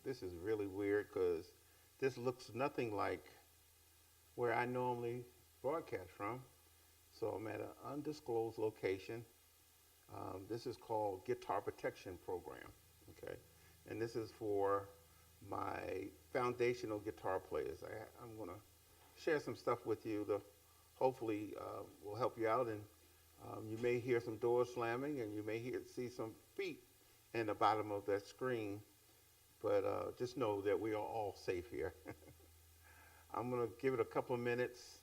This is really weird because this looks nothing like where I normally broadcast from. So I'm at an undisclosed location. This is called Guitar Protection Program. Okay, and this is for my foundational guitar players. I'm gonna share some stuff with you that hopefully will help you out. And you may hear some doors slamming, and you may see some feet in the bottom of that screen. But just know that we are all safe here. I'm gonna give it a couple of minutes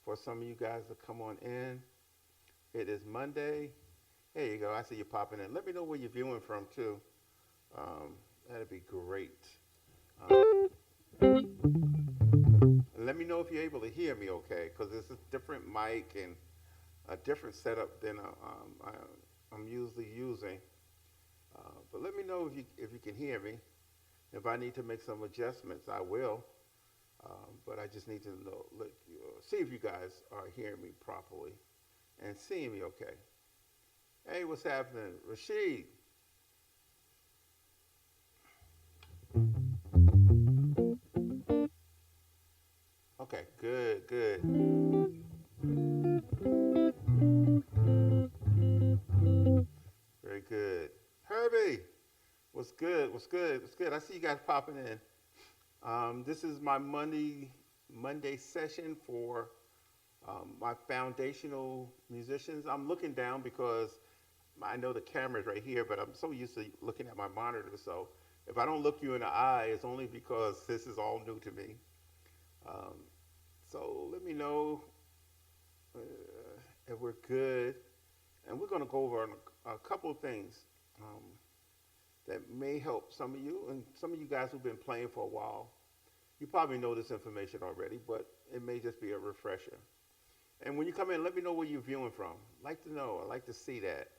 for some of you guys to come on in. It is Monday. There you go. I see you popping in. Let me know where you're viewing from too. That'd be great. Um, Let me know if you're able to hear me okay, because it's a different mic and a different setup than I'm usually using. But let me know if you can hear me. If I need to make some adjustments, I will. But I just need to see if you guys are hearing me properly and seeing me okay. Hey, what's happening, Rashid? Okay, good, good. Very good. Herbie, what's good? What's good? What's good? I see you guys popping in. This is my Monday session for my foundational musicians. I'm looking down because I know the camera's right here, but I'm so used to looking at my monitor. So if I don't look you in the eye, it's only because this is all new to me. Um, so let me know uh, if we're good, and we're going to go over a couple of things um, that may help some of you and some of you guys who've been playing for a while. You probably know this information already, but it may just be a refresher. And when you come in, let me know where you're viewing from. I'd like to know. I like to see that.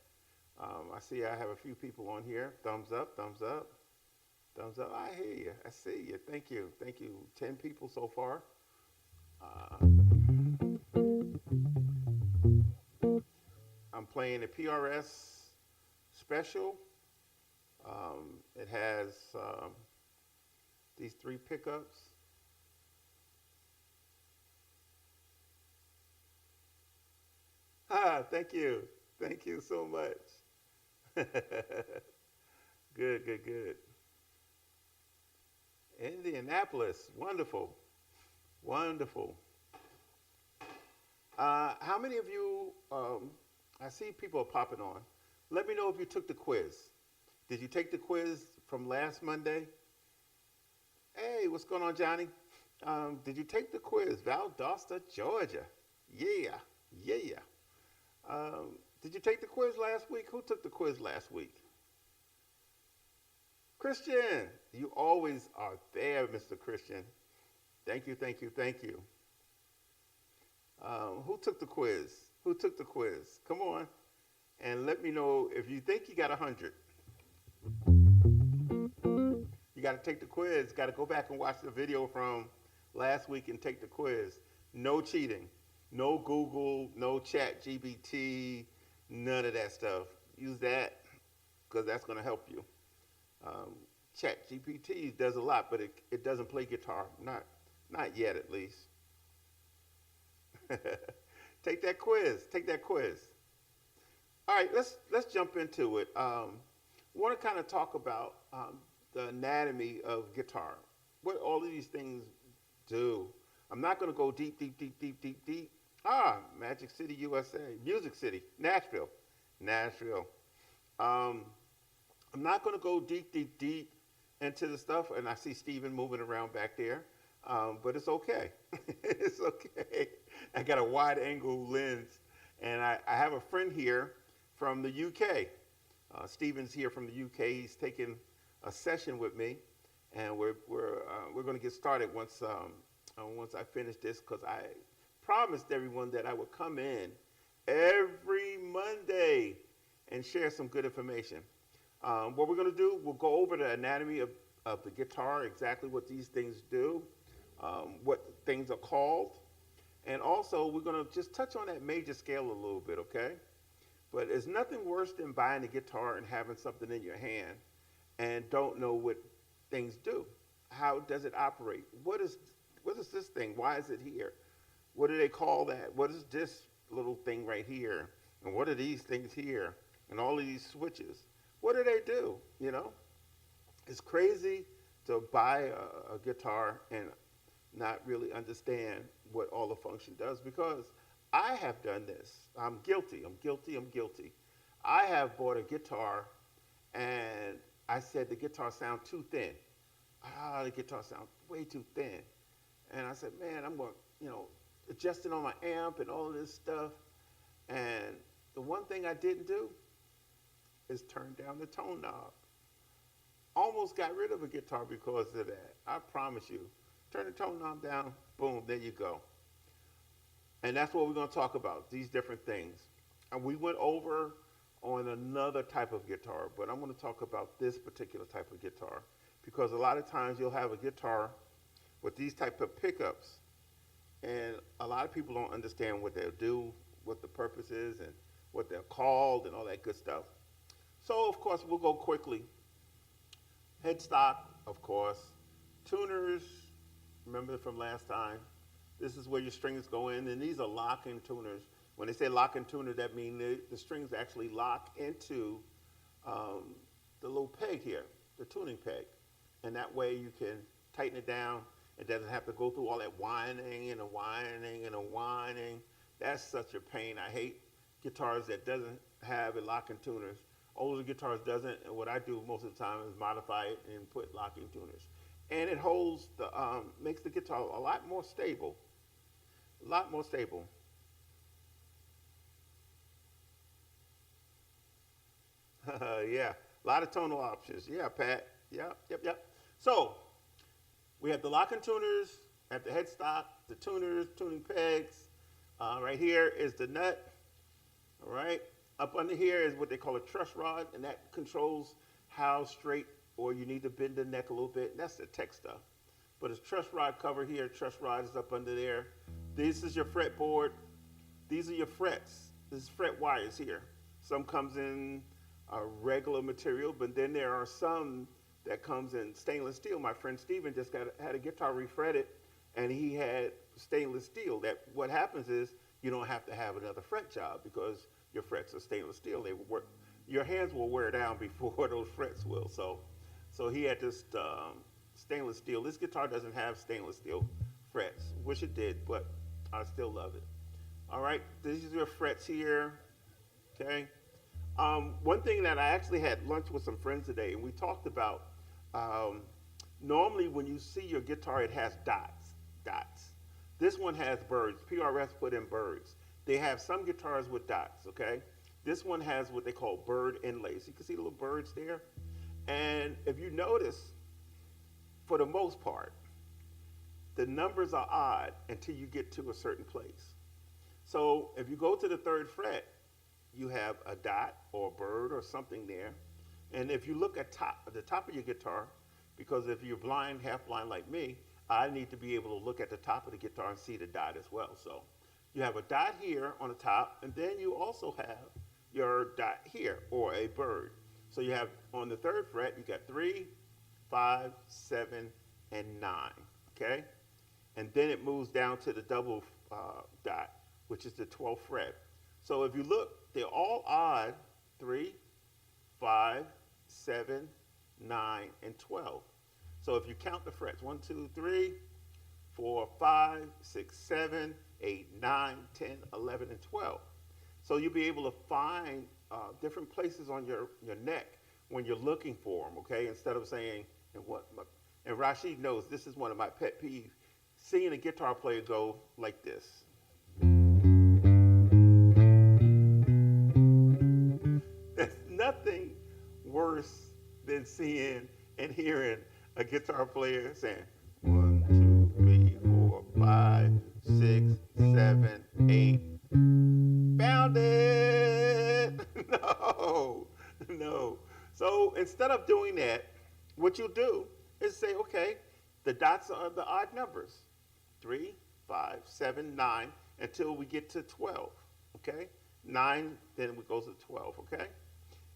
I see I have a few people on here. Thumbs up, thumbs up, thumbs up. I hear you. I see you. Thank you. Thank you. 10 people so far. Uh, I'm playing a PRS special. It has these three pickups. Ah, thank you. Thank you so much. Good, good, good. Indianapolis. Wonderful. Wonderful. How many of you, I see people are popping on. Let me know if you took the quiz. Did you take the quiz from last Monday? Hey, what's going on, Johnny? Did you take the quiz? Valdosta, Georgia. Yeah, yeah. Did you take the quiz last week? Who took the quiz last week? Christian, you always are there, Mr. Christian. Thank you, thank you, thank you. Who took the quiz? Who took the quiz? Come on and let me know if you think you got 100. You got to take the quiz. Got to go back and watch the video from last week and take the quiz. No cheating. No Google, no Chat GBT, none of that stuff. Use that because that's going to help you. Um, Chat GPT does a lot, but it doesn't play guitar. Not yet, at least. Take that quiz. Take that quiz. All right, let's jump into it. Want to kind of talk about the anatomy of guitar, what all of these things do. I'm not going to go deep, deep, deep, deep, deep, deep. Magic City, USA, Music City, Nashville, Nashville. Um, I'm not going to go deep, deep, deep into the stuff, and I see Steven moving around back there, but it's okay. It's okay. I got a wide angle lens, and I have a friend here from the UK. Steven's here from the UK. He's taking a session with me, and we're going to get started once I finish this because I promised everyone that I would come in every Monday and share some good information. What we're going to do, we'll go over the anatomy of the guitar, exactly what these things do, what things are called, and also we're going to just touch on that major scale a little bit, okay? But there's nothing worse than buying a guitar and having something in your hand and don't know what things do. How does it operate? What is this thing? Why is it here? What do they call that? What is this little thing right here? And what are these things here? And all of these switches. What do they do? You know, it's crazy to buy a guitar and not really understand what all the function does because I have done this. I'm guilty. I'm guilty. I'm guilty. I have bought a guitar and I said the guitar sound too thin. The guitar sounds way too thin. And I said, man, I'm going, adjusting on my amp and all of this stuff. And the one thing I didn't do is turn down the tone knob. Almost got rid of a guitar because of that. I promise you. Turn the tone knob down, boom, there you go. And that's what we're going to talk about, these different things. And we went over on another type of guitar, but I'm going to talk about this particular type of guitar because a lot of times you'll have a guitar with these type of pickups, and a lot of people don't understand what they'll do, what the purpose is, and what they're called, and all that good stuff. So, of course, we'll go quickly. Headstock, of course. Tuners, remember from last time. This is where your strings go in, and these are lock-in tuners. When they say lock-in tuner, that means the strings actually lock into the little peg here, the tuning peg. And that way you can tighten it down. It doesn't have to go through all that whining and a whining and a whining. That's such a pain. I hate guitars that doesn't have a lock-in tuners. Older guitars doesn't, and what I do most of the time is modify it and put locking tuners. And it holds the, makes the guitar a lot more stable. A lot more stable. Yeah, a lot of tonal options. Yeah, Pat. Yep. So, we have the locking tuners, at the headstock, the tuners, tuning pegs. Right here is the nut. All right. Up under here is what they call a truss rod, and that controls how straight or you need to bend the neck a little bit. And that's the tech stuff. But it's truss rod cover here. Truss rod is up under there. This is your fretboard. These are your frets. This is fret wires here. Some comes in regular material, but then there are some that comes in stainless steel. My friend Steven just had a guitar refretted, and he had stainless steel. That what happens is you don't have to have another fret job because your frets are stainless steel. They will work. Your hands will wear down before those frets will. So he had this stainless steel. This guitar doesn't have stainless steel frets. Wish it did, but I still love it. All right, these are your frets here. Okay. One thing that I actually had lunch with some friends today, and we talked about normally when you see your guitar, it has dots. This one has birds. PRS put in birds. They have some guitars with dots, okay? This one has what they call bird inlays. You can see the little birds there. And if you notice, for the most part, the numbers are odd until you get to a certain place. So if you go to the 3rd fret, you have a dot or a bird or something there. And if you look at the top of your guitar, because if you're blind, half blind like me, I need to be able to look at the top of the guitar and see the dot as well. So you have a dot here on the top, and then you also have your dot here, or a bird. So you have on the 3rd fret, you got 3, 5, 7, and 9, okay? And then it moves down to the double dot, which is the 12th fret. So if you look, they're all odd, 3, 5, 7, 9, and 12. So if you count the frets, 1, 2, 3, 4, 5, 6, 7, 8, 9, 10, 11, and 12. So you'll be able to find different places on your neck when you're looking for them, okay? Instead of saying, and Rashid knows this is one of my pet peeves, seeing a guitar player go like this. There's nothing worse than seeing and hearing a guitar player saying 1, 2, 3, 4, 5, 6, 7, 8. Found it. No. So instead of doing that, what you do is say, okay, the dots are the odd numbers, 3, 5, 7, 9, until we get to 12. Okay, 9, then it goes to 12. Okay,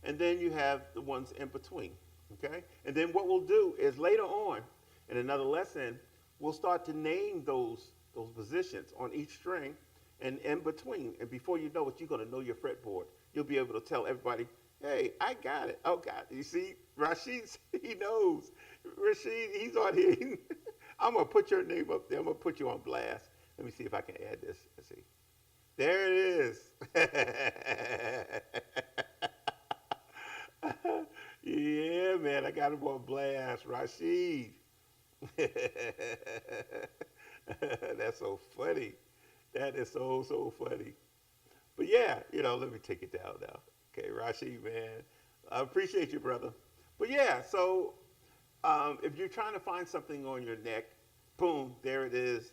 and then you have the ones in between. Okay? And then what we'll do is later on in another lesson, we'll start to name those positions on each string and in between. And before you know it, you're going to know your fretboard. You'll be able to tell everybody, hey, I got it. Oh, God. You see, Rashid, he knows. Rashid, he's on here. I'm going to put your name up there. I'm going to put you on blast. Let me see if I can add this. Let's see. There it is. Yeah, man, I got him on blast. Rashid. That's so funny. That is so, so funny. But yeah, let me take it down now. Okay, Rashid, man. I appreciate you, brother. But yeah, so if you're trying to find something on your neck, boom, there it is.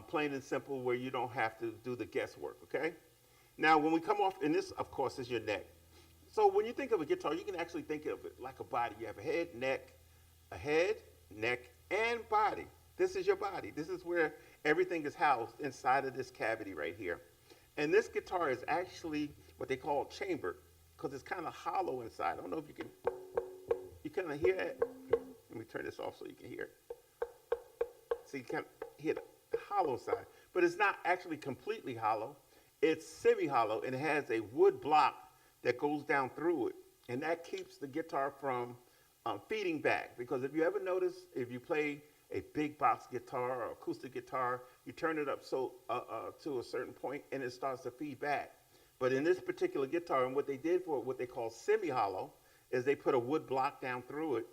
Plain and simple, where you don't have to do the guesswork, okay? Now, when we come off, and this, of course, is your neck. So when you think of a guitar, you can actually think of it like a body. You have a head, neck, and body. This is your body. This is where everything is housed inside of this cavity right here. And this guitar is actually what they call chambered, because it's kind of hollow inside. I don't know if you kind of hear that. Let me turn this off so you can hear it. So you can hear the hollow side, but it's not actually completely hollow. It's semi-hollow, and it has a wood block that goes down through it, and that keeps the guitar from feeding back. Because if you ever notice, if you play a big box guitar or acoustic guitar, you turn it up to a certain point, and it starts to feed back. But in this particular guitar, and what they did for it, what they call semi-hollow, is they put a wood block down through it,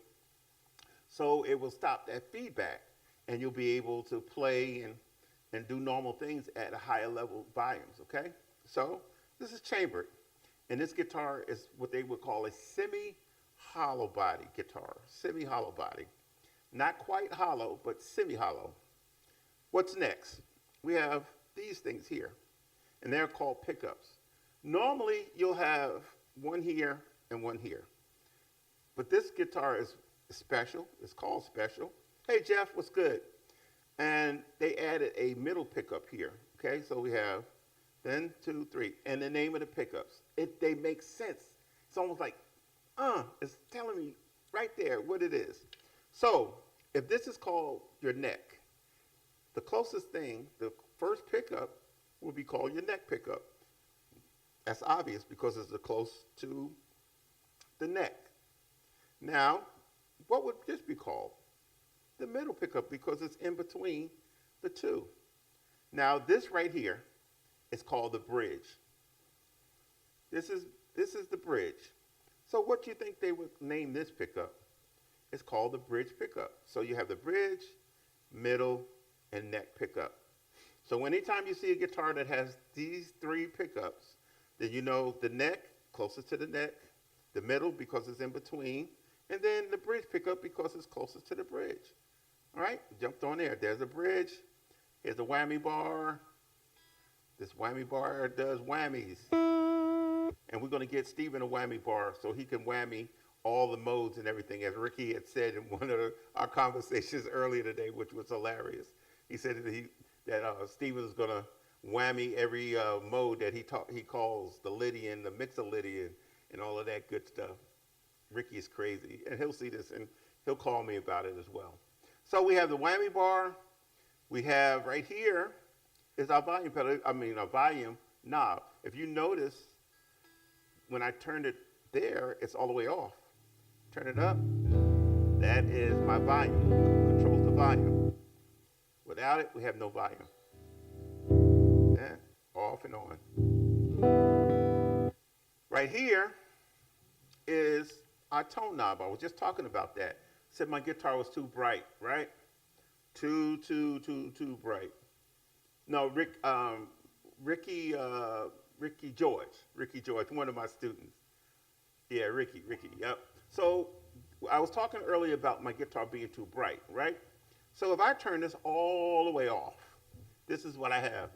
so it will stop that feedback, and you'll be able to play and do normal things at a higher level volumes, okay? So this is chambered, and this guitar is what they would call a semi-hollow body guitar, semi-hollow body. Not quite hollow, but semi-hollow. What's next? We have these things here, and they're called pickups. Normally, you'll have one here and one here, but this guitar is special. It's called special. Hey, Jeff, what's good? And they added a middle pickup here, okay? So we have 1, 2, 3, and the name of the pickups. They make sense. It's almost like, it's telling me right there what it is. So if this is called your neck, the closest thing, the first pickup will be called your neck pickup. That's obvious because it's the close to the neck. Now, what would this be called? The middle pickup, because it's in between the two. Now, this right here is called the bridge. This is the bridge. So what do you think they would name this pickup? It's called the bridge pickup. So you have the bridge, middle, and neck pickup. So anytime you see a guitar that has these three pickups, then you know the neck, closest to the neck, the middle because it's in between, and then the bridge pickup because it's closest to the bridge. All right, jumped on there. There's a bridge. Here's a whammy bar. This whammy bar does whammies. And we're going to get Steven a whammy bar so he can whammy all the modes and everything, as Ricky had said in one of our conversations earlier today, which was hilarious. He said that Steven is going to whammy every mode that he calls the Lydian, the Mixolydian, and all of that good stuff. Ricky is crazy, and he'll see this, and he'll call me about it as well. So we have the whammy bar. We have right here is our volume pedal, our volume knob. If you notice, when I turned it there, it's all the way off. Turn it up. That is my volume. Controls the volume. Without it, we have no volume. Yeah, off and on. Right here is our tone knob. I was just talking about that. Said my guitar was too bright, right? Too bright. No, Ricky George, one of my students. Yeah, Ricky, yep. So I was talking earlier about my guitar being too bright, right? So if I turn this all the way off, this is what I have.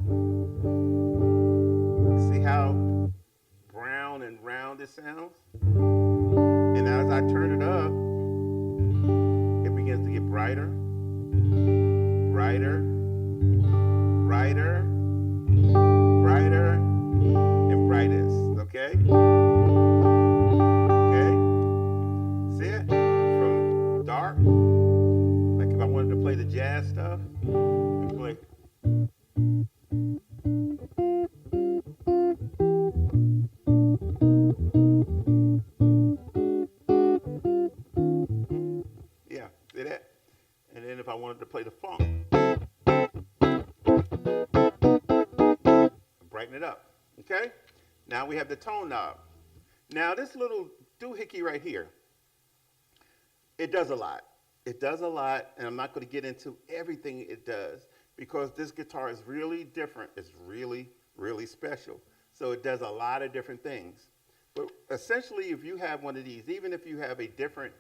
See how brown and round it sounds? And as I turn it up, it begins to get brighter, brighter, brighter, brighter, and brightest, okay? Okay? See it? wanted to play the jazz stuff, we play. Yeah, see that? And then if I wanted to play the funk, brighten it up. Okay? Now we have the tone knob. Now this little doohickey right here, it does a lot. It does a lot, and I'm not going to get into everything it does because this guitar is really different. It's really, really special. So it does a lot of different things. But essentially, if you have one of these, even if you have a different,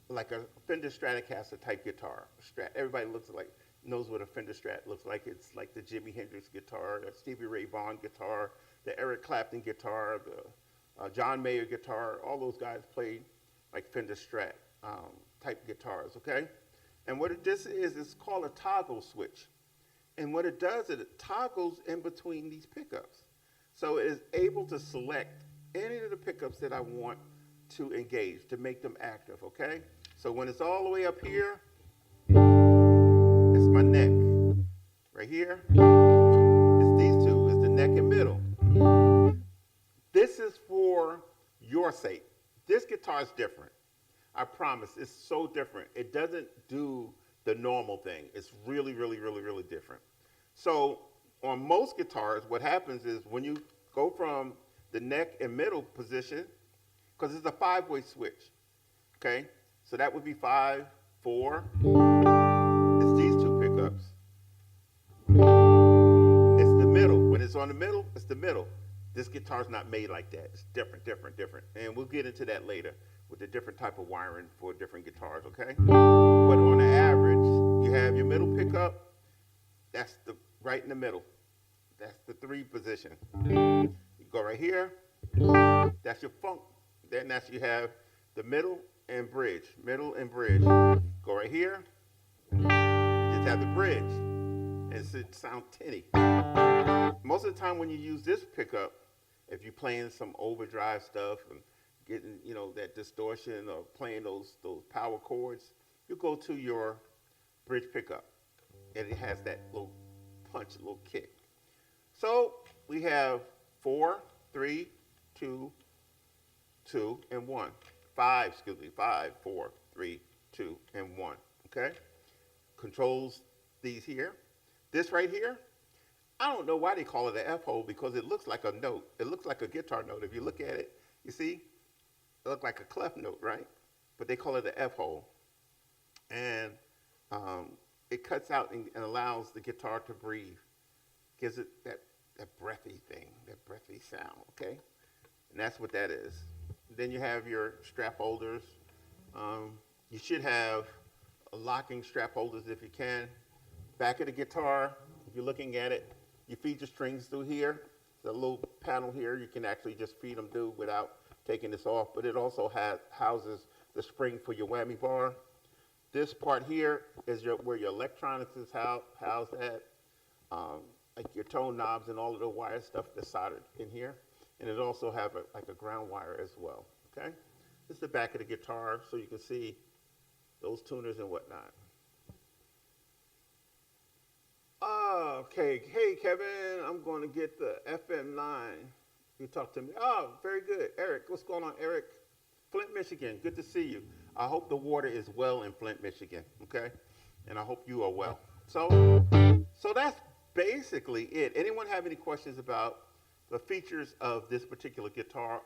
like a Fender Stratocaster type guitar, everybody looks like knows what a Fender Strat looks like. It's like the Jimi Hendrix guitar, the Stevie Ray Vaughan guitar, the Eric Clapton guitar, the John Mayer guitar. All those guys played like Fender Strat type guitars, okay? And what this is, it's called a toggle switch. And what it does is it toggles in between these pickups. So it is able to select any of the pickups that I want to engage, to make them active, okay? So when it's all the way up here, it's my neck. Right here, it's these two, it's the neck and middle. This is for your sake. This guitar is different. I promise, it's so different. It doesn't do the normal thing. It's really, really, really, really different. So on most guitars, what happens is when you go from the neck and middle position, because it's a 5-way switch, okay? So that would be 5, 4. It's these two pickups. It's the middle. When it's on the middle, it's the middle. This guitar's not made like that. It's different, different, different. And we'll get into that later with the different type of wiring for different guitars, okay? But on the average, you have your middle pickup. That's the right in the middle. That's the 3 position. You go right here. That's your funk. Then you have the middle and bridge. Middle and bridge. Go right here. Just have the bridge. And it sounds tinny. Most of the time when you use this pickup, if you're playing some overdrive stuff and getting, that distortion or playing those power chords, you go to your bridge pickup. And it has that little punch, little kick. So we have 4, 3, 2, 2, and 1. 5, 4, 3, 2, and 1. Okay? Controls these here. This right here, I don't know why they call it an F hole because it looks like a note. It looks like a guitar note. If you look at it, you see, it looks like a clef note, right? But they call it an F hole. And it cuts out and allows the guitar to breathe. Gives it that breathy thing, that breathy sound, okay? And that's what that is. Then you have your strap holders. You should have locking strap holders if you can. Back of the guitar, if you're looking at it, you feed your strings through here. There's a little panel here. You can actually just feed them through without taking this off. But it also houses the spring for your whammy bar. This part here is where your electronics is housed at. Like your tone knobs and all of the wire stuff that's soldered in here. And it also have a ground wire as well, okay? This is the back of the guitar so you can see those tuners and whatnot. Okay, hey Kevin, I'm going to get the FM9. You talk to me. Oh, very good. Eric, what's going on, Eric? Flint, Michigan, good to see you. I hope the water is well in Flint, Michigan, okay? And I hope you are well. So that's basically it. Anyone have any questions about the features of this particular guitar,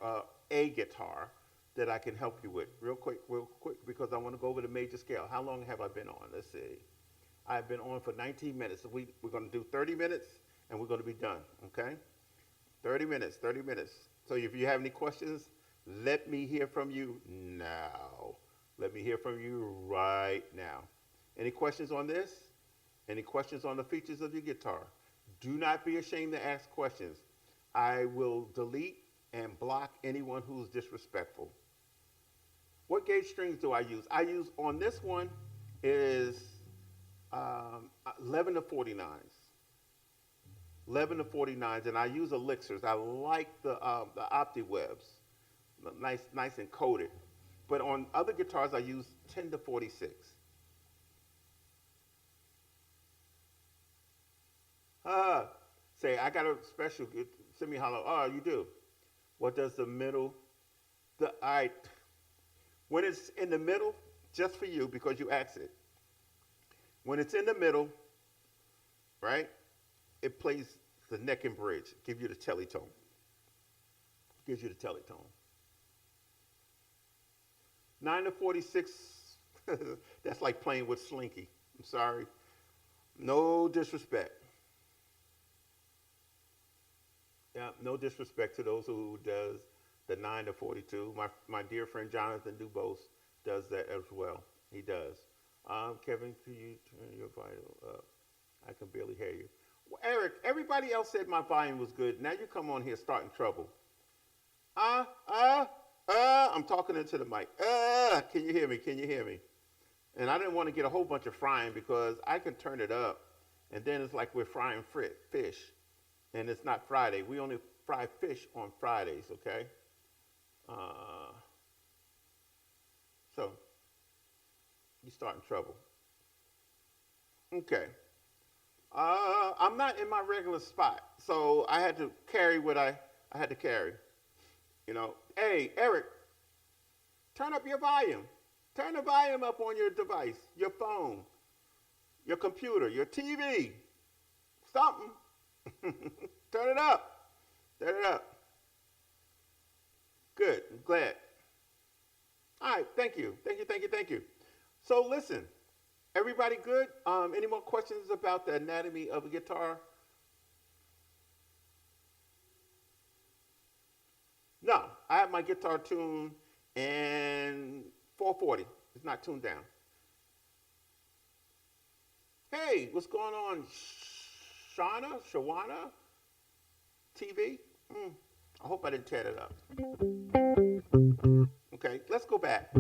a guitar that I can help you with? Real quick, because I want to go over the major scale. How long have I been on? Let's see. I've been on for 19 minutes. So we're going to do 30 minutes, and we're going to be done, okay? 30 minutes. So if you have any questions, let me hear from you now. Let me hear from you right now. Any questions on this? Any questions on the features of your guitar? Do not be ashamed to ask questions. I will delete and block anyone who's disrespectful. What gauge strings do I use? I use on this one is 11 to 49s. 11 to 49s, and I use elixirs. I like the OptiWebs, nice and coated. But on other guitars, I use 10 to 46. I got a special. Send me a hollow. Oh, you do. What does the middle? The I when it's in the middle, just for you because you asked it. When it's in the middle, right? It plays the neck and bridge. Give you the teletone. Gives you the teletone. 9 to 46. That's like playing with Slinky. I'm sorry. No disrespect. Yeah, no disrespect to those who does the 9 to 42. My dear friend Jonathan Dubose does that as well. He does. Kevin, can you turn your volume up? I can barely hear you. Well, Eric, everybody else said my volume was good. Now you come on here starting trouble. Uh, uh, I'm talking into the mic. Can you hear me? Can you hear me? And I didn't want to get a whole bunch of frying because I can turn it up, and then it's like we're frying fish, and it's not Friday. We only fry fish on Fridays, okay? Uh, so you starting trouble. Okay. I'm not in my regular spot, so I had to carry what I had to carry. You know, hey, Eric, turn up your volume. Turn the volume up on your device, your phone, your computer, your TV, something. Turn it up. Turn it up. Good. I'm glad. All right. Thank you. Thank you. Thank you. Thank you. So listen, everybody good? Any more questions about the anatomy of a guitar? No, I have my guitar tuned and 440. It's not tuned down. Hey, what's going on? Shawana? TV? I hope I didn't tear that up. Okay, let's go back.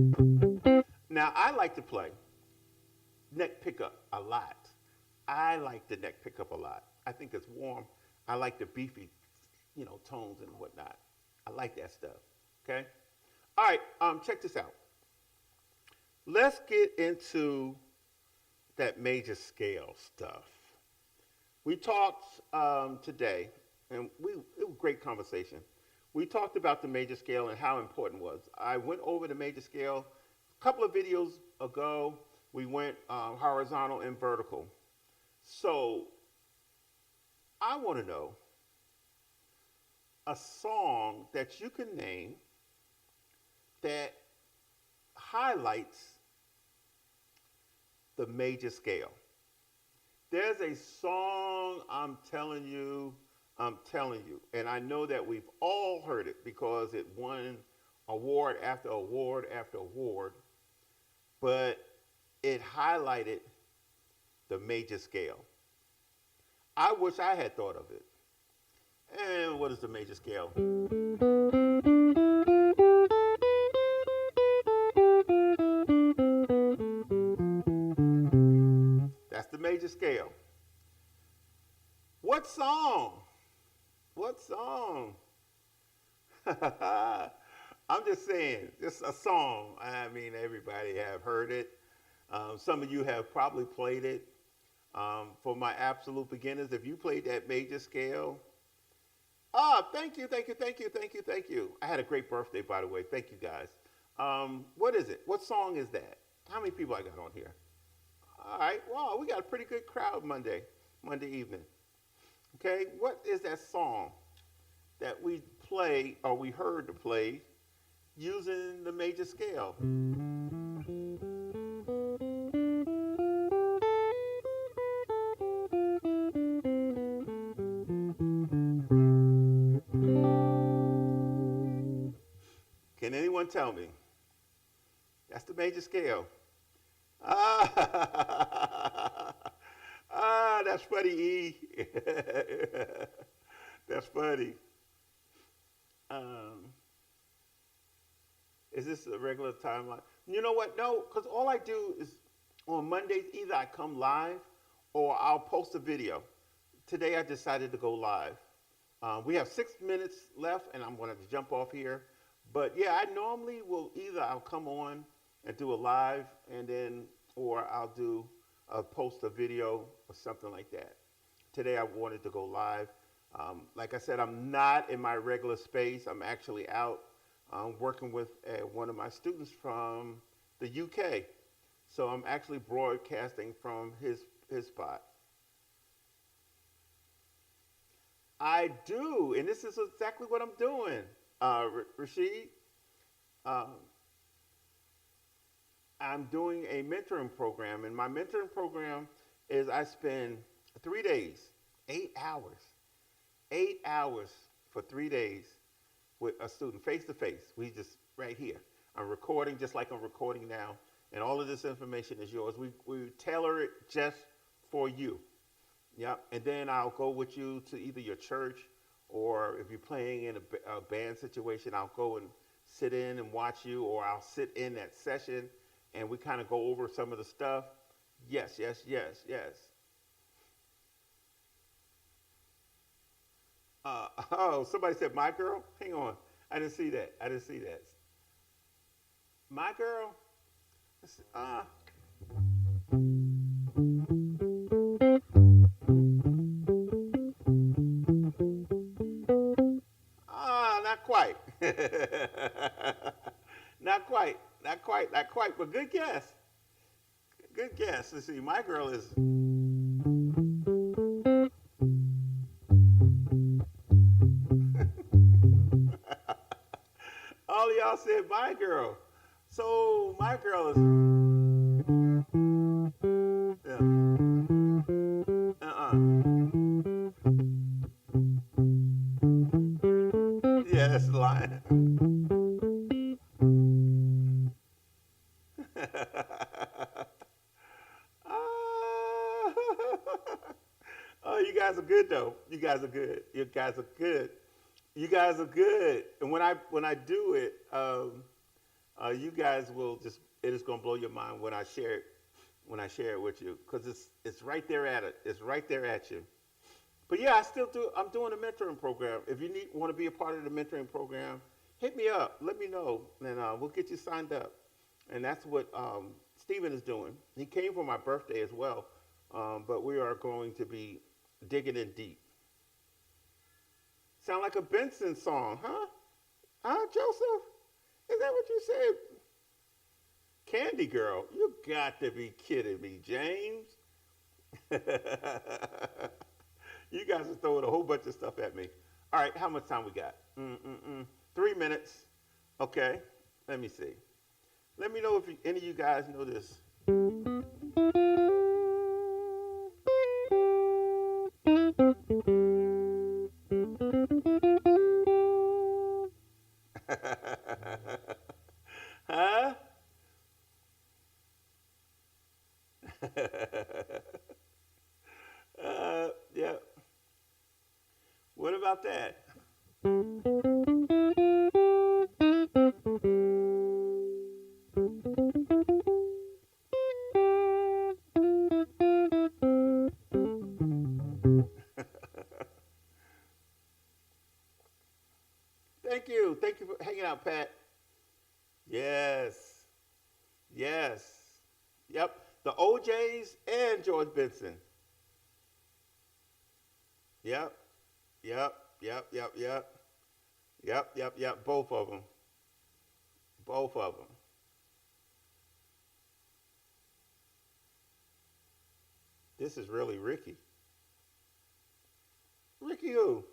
Now, I like to play neck pickup a lot. I like the neck pickup a lot. I think it's warm. I like the beefy, tones and whatnot. I like that stuff. Okay? All right, check this out. Let's get into that major scale stuff. We talked today, and it was a great conversation. We talked about the major scale and how important it was. I went over the major scale a couple of videos ago. We went horizontal and vertical. So I want to know a song that you can name that highlights the major scale. There's a song I'm telling you, and I know that we've all heard it because it won award after award after award, but it highlighted the major scale. I wish I had thought of it. And what is the major scale? That's the major scale. What song? What song? I'm just saying, just a song. I mean, everybody have heard it. Some of you have probably played it. For my absolute beginners, if you played that major scale, thank you, thank you, thank you, thank you, thank you. I had a great birthday, by the way. Thank you, guys. What is it? What song is that? How many people I got on here? All right. Wow, we got a pretty good crowd Monday evening. Okay, what is that song that we play or we heard to play using the major scale? Can anyone tell me? That's the major scale. Ah, that's funny, E. That's funny. Um, is this a regular timeline? You know what? No, because all I do is on Mondays, either I come live or I'll post a video. Today I decided to go live. We have 6 minutes left, and I'm going to jump off here. But yeah, I normally will either I'll come on and do a live, and then or I'll post a video or something like that. Today I wanted to go live. Like I said, I'm not in my regular space. I'm actually out working with one of my students from the UK. So I'm actually broadcasting from his spot. I do, and this is exactly what I'm doing, Rashid. Um, I'm doing a mentoring program, and my mentoring program is I spend 3 days, 8 hours, 8 hours for 3 days with a student face to face. We just right here. I'm recording just like I'm recording now, and all of this information is yours. We tailor it just for you. Yep. And then I'll go with you to either your church or if you're playing in a band situation, I'll go and sit in and watch you, or I'll sit in that session and we kind of go over some of the stuff. Yes, yes, yes, yes. Oh, somebody said my girl. Hang on, I didn't see that. I didn't see that. My girl. Not quite. Not quite. Not quite. Not quite. But good guess. Good guess. Let's see. My girl is. All of y'all said my girl. So my girl is. Yeah. Yeah, that's lying. Ah. Oh, you guys are good though. You guys are good. You guys are good. You guys are good. And when I do it, you guys will just it is gonna blow your mind when I share it with you because it's right there at it. It's right there at you. But yeah, I still do. I'm doing a mentoring program. If you need want to be a part of the mentoring program, hit me up. Let me know, and we'll get you signed up. And that's what Stephen is doing. He came for my birthday as well, but we are going to be digging in deep. Sound like a Benson song, huh? Huh, Joseph? Is that what you said? Candy Girl, you got to be kidding me, James. You guys are throwing a whole bunch of stuff at me. All right, how much time we got? 3 minutes. Okay, let me see. Let me know if any of you guys know this. Huh? Yeah. What about that? Thank you. Thank you for hanging out, Pat. Yes. Yes. Yep. The OJs and George Benson. Yep. Yep. Yep. Yep. Yep. Yep. Yep. Yep. Both of them. Both of them. This is really Ricky. Ricky who?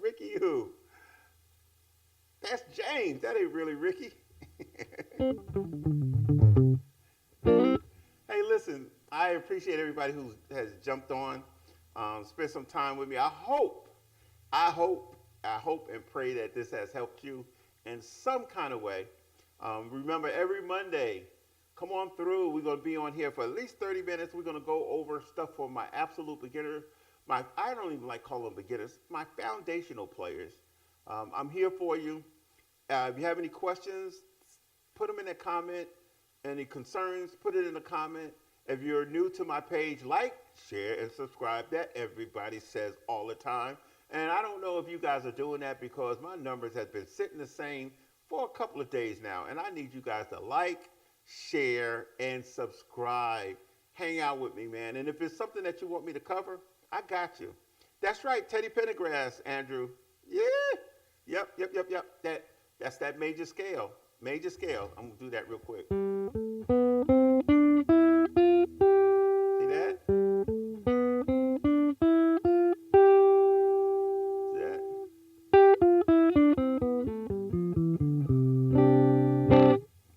Ricky who? That's James. That ain't really Ricky. Hey, listen, I appreciate everybody who has jumped on, spent some time with me. I hope, I hope and pray that this has helped you in some kind of way. Remember, every Monday, come on through. We're going to be on here for at least 30 minutes. We're going to go over stuff for my absolute beginner. I don't even like calling them beginners, my foundational players. I'm here for you. If you have any questions, put them in the comment. Any concerns, put it in the comment. If you're new to my page, like, share, and subscribe. That everybody says all the time. And I don't know if you guys are doing that because my numbers have been sitting the same for a couple of days now. And I need you guys to like, share, and subscribe. hang out with me, man. And if it's something that you want me to cover, I got you. That's right, Teddy Pendergrass, Andrew. Yeah. Yep. That's that major scale. Major scale. I'm gonna do that real quick. See that? See that?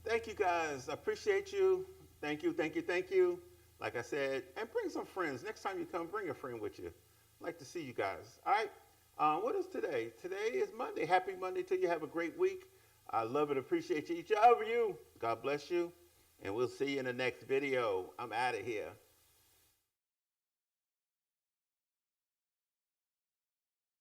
Thank you guys. I appreciate you. Thank you. Like I said, and bring some friends. Next time you come, bring a friend with you. I'd like to see you guys. All right. What is today? Today is Monday. Happy Monday to you. Have a great week. I love and appreciate each of you. God bless you. And we'll see you in the next video. I'm out of here.